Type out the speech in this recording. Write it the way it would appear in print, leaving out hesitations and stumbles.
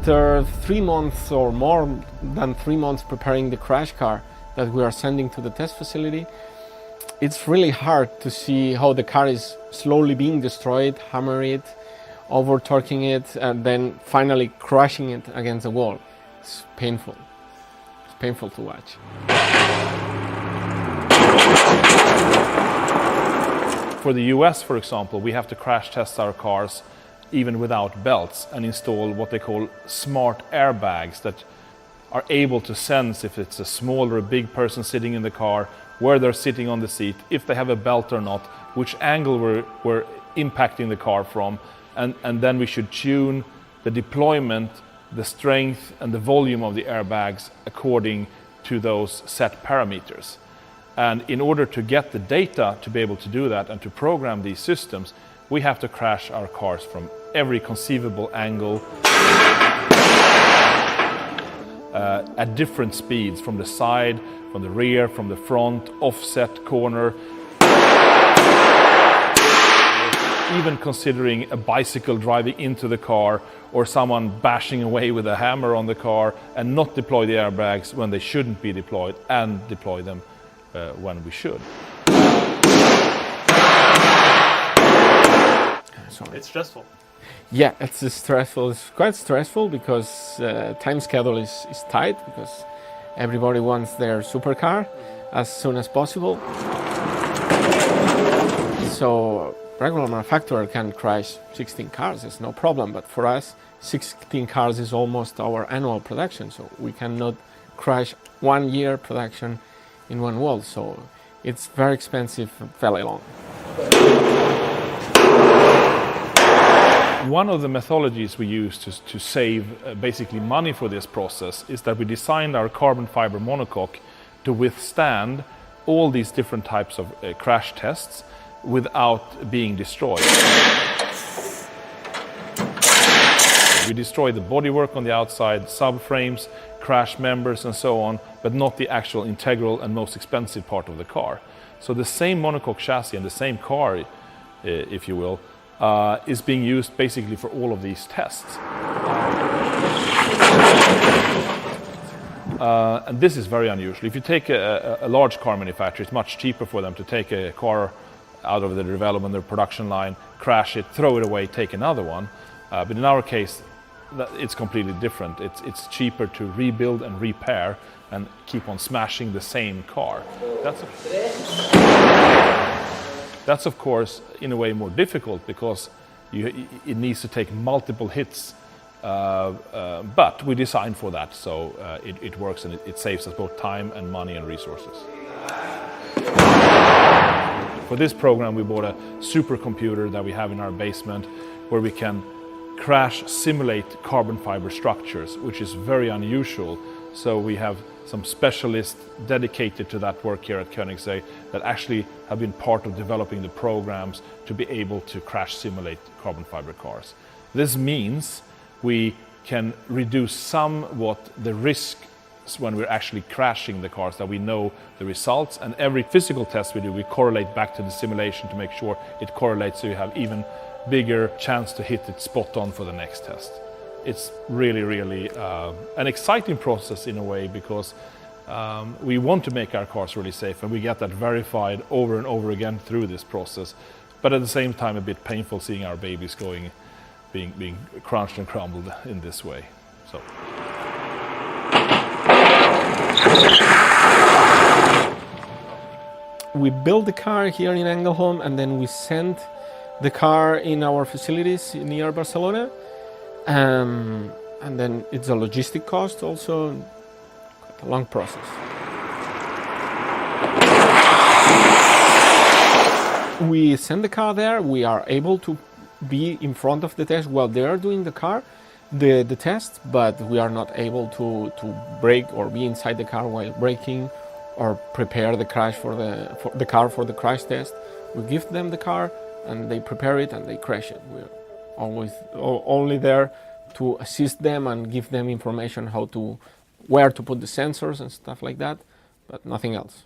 after 3 months or more than 3 months preparing the crash car that we are sending to the test facility, it's really hard to see how the car is slowly being destroyed, hammer it, over-torquing it, and then finally crashing it against the wall. It's painful. It's painful to watch. For the US, for example, we have to crash test our cars even without belts and install what they call smart airbags that are able to sense if it's a small or a big person sitting in the car, where they're sitting on the seat, if they have a belt or not, which angle we're impacting the car from, and then we should tune the deployment, the strength and the volume of the airbags according to those set parameters. And in order to get the data to be able to do that and to program these systems, we have to crash our cars from every conceivable angle at different speeds, from the side, from the rear, from the front, offset, corner. Even considering a bicycle driving into the car or someone bashing away with a hammer on the car and not deploy the airbags when they shouldn't be deployed and deploy them when we should. It's stressful. Yeah, it's stressful. It's quite stressful because time schedule is tight because everybody wants their supercar as soon as possible. So regular manufacturer can crash 16 cars, it's no problem. But for us, 16 cars is almost our annual production. So we cannot crash 1 year production in one wall. So it's very expensive, fairly long. One of the methodologies we use to save basically money for this process is that we designed our carbon fiber monocoque to withstand all these different types of crash tests without being destroyed. We destroy the bodywork on the outside, subframes, crash members and so on, but not the actual integral and most expensive part of the car. So the same monocoque chassis and the same car, if you will, is being used basically for all of these tests. And this is very unusual. If you take a large car manufacturer, it's much cheaper for them to take a car out of the development, their production line, crash it, throw it away, take another one. But in our case, it's completely different. It's cheaper to rebuild and repair and keep on smashing the same car. That's of course in a way more difficult because it needs to take multiple hits, but we designed for that, so it works and it saves us both time and money and resources. For this program we bought a supercomputer that we have in our basement where we can crash simulate carbon fiber structures, which is very unusual. So we have some specialists dedicated to that work here at Koenigsegg that actually have been part of developing the programs to be able to crash simulate carbon fiber cars. This means we can reduce somewhat the risk when we're actually crashing the cars, that we know the results, and every physical test we do we correlate back to the simulation to make sure it correlates so you have even bigger chance to hit it spot on for the next test. It's really an exciting process in a way because we want to make our cars really safe and we get that verified over and over again through this process, but at the same time a bit painful seeing our babies being crunched and crumbled in this way. So. We build the car here in Ängelholm and then we send the car in our facilities near Barcelona. And then it's a logistic cost also, quite a long process. We send the car there, we are able to be in front of the test while they are doing the test, but we are not able to brake or be inside the car while braking or prepare the car for the crash test. We give them the car and they prepare it and they crash it. We're always only there to assist them and give them information where to put the sensors and stuff like that, but nothing else.